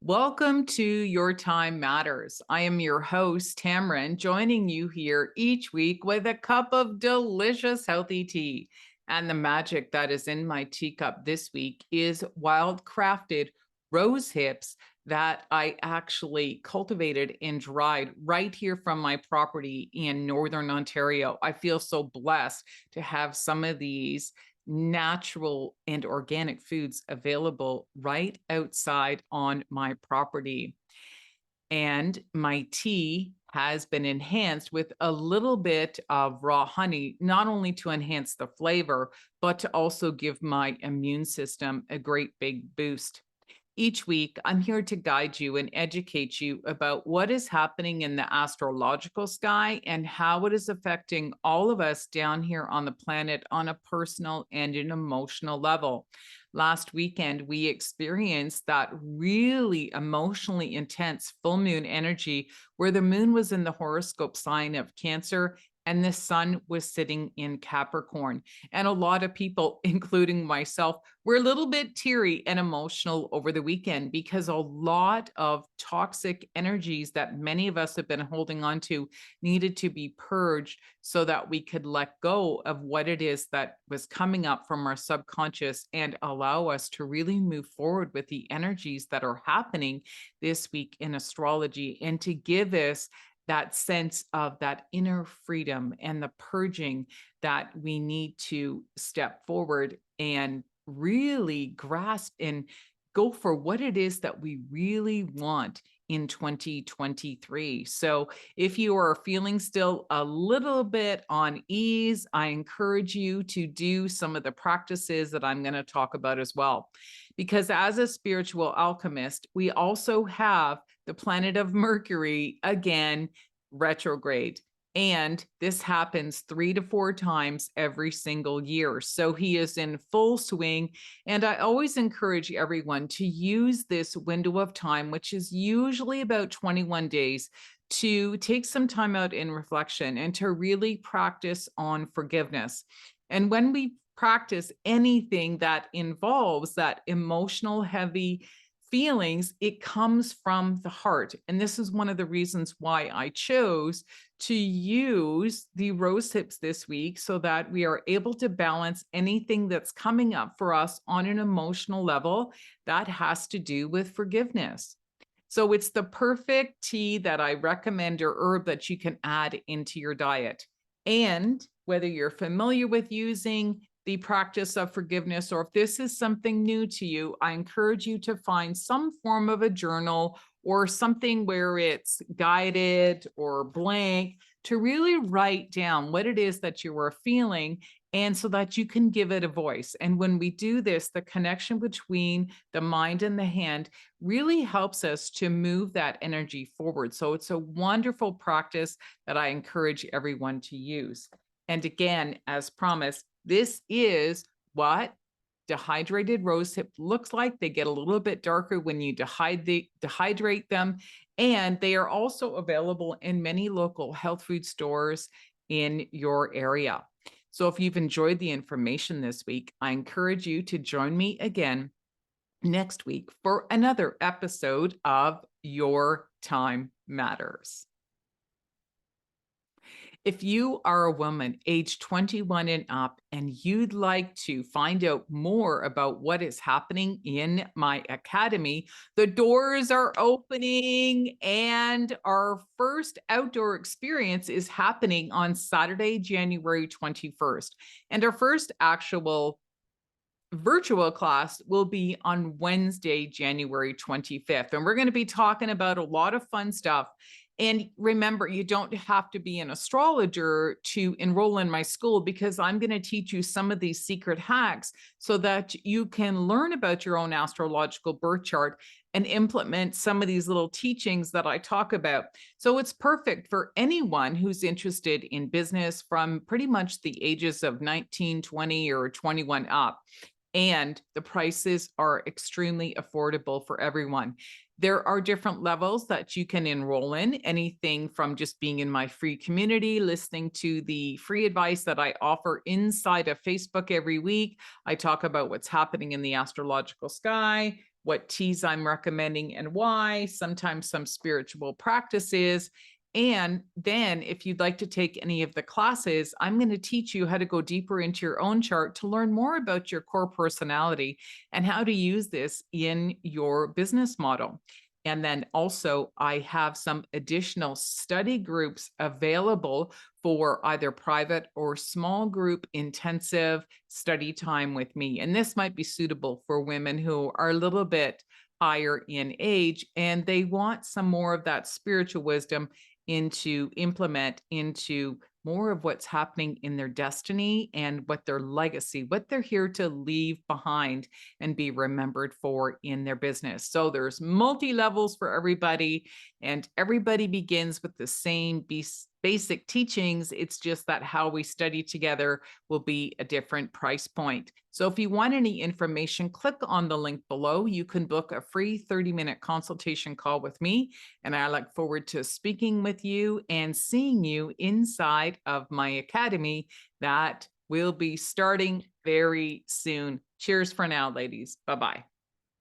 Welcome to Your Time Matters. I am your host, Tammeron, joining you here each week with a cup of delicious, healthy tea. And the magic that is in my teacup this week is wild crafted rose hips that I actually cultivated and dried right here from my property in Northern Ontario. I feel so blessed to have some of these natural and organic foods available right outside on my property. And my tea has been enhanced with a little bit of raw honey, not only to enhance the flavor, but to also give my immune system a great big boost. Each week, I'm here to guide you and educate you about what is happening in the astrological sky and how it is affecting all of us down here on the planet on a personal and an emotional level. Last weekend, we experienced that really emotionally intense full moon energy where the moon was in the horoscope sign of Cancer and the sun was sitting in Capricorn. And a lot of people, including myself, were a little bit teary and emotional over the weekend because a lot of toxic energies that many of us have been holding on to needed to be purged so that we could let go of what it is that was coming up from our subconscious and allow us to really move forward with the energies that are happening this week in astrology and to give us that sense of that inner freedom and the purging that we need to step forward and really grasp and go for what it is that we really want in 2023. So if you are feeling still a little bit on ease, I encourage you to do some of the practices that I'm going to talk about as well. Because as a spiritual alchemist, we also have the planet of Mercury again retrograde. And this happens 3 to 4 times every single year. So he is in full swing. And I always encourage everyone to use this window of time, which is usually about 21 days, to take some time out in reflection and to really practice on forgiveness. And when we practice anything that involves that emotional, heavy feelings, it comes from the heart. And this is one of the reasons why I chose to use the rose hips this week so that we are able to balance anything that's coming up for us on an emotional level that has to do with forgiveness. So it's the perfect tea that I recommend or herb that you can add into your diet. And whether you're familiar with using the practice of forgiveness, or if this is something new to you, I encourage you to find some form of a journal or something where it's guided or blank to really write down what it is that you are feeling and so that you can give it a voice. And when we do this, the connection between the mind and the hand really helps us to move that energy forward. So it's a wonderful practice that I encourage everyone to use. And again, as promised, this is what dehydrated rosehip looks like. They get a little bit darker when you dehydrate them. And they are also available in many local health food stores in your area. So if you've enjoyed the information this week, I encourage you to join me again next week for another episode of Your Time Matters. If you are a woman age 21 and up and you'd like to find out more about what is happening in my academy, the doors are opening and our first outdoor experience is happening on Saturday, January 21st. And our first actual virtual class will be on Wednesday, January 25th. And we're going to be talking about a lot of fun stuff. And remember, you don't have to be an astrologer to enroll in my school because I'm going to teach you some of these secret hacks so that you can learn about your own astrological birth chart and implement some of these little teachings that I talk about. So it's perfect for anyone who's interested in business from pretty much the ages of 19, 20, or 21 up. And the prices are extremely affordable for everyone. There are different levels that you can enroll in, anything from just being in my free community, listening to the free advice that I offer inside of Facebook every week. I talk about what's happening in the astrological sky, what teas I'm recommending and why, sometimes some spiritual practices. And then if you'd like to take any of the classes, I'm going to teach you how to go deeper into your own chart to learn more about your core personality and how to use this in your business model. And then also, I have some additional study groups available for either private or small group intensive study time with me. And this might be suitable for women who are a little bit higher in age and they want some more of that spiritual wisdom implement into more of what's happening in their destiny and what their legacy, what they're here to leave behind and be remembered for in their business. So there's multi levels for everybody, and everybody begins with the same basic teachings. It's just that how we study together will be a different price point. So if you want any information, click on the link below. You can book a free 30-minute consultation call with me, and I look forward to speaking with you and seeing you inside of my academy that will be starting very soon. Cheers for now, ladies. Bye-bye.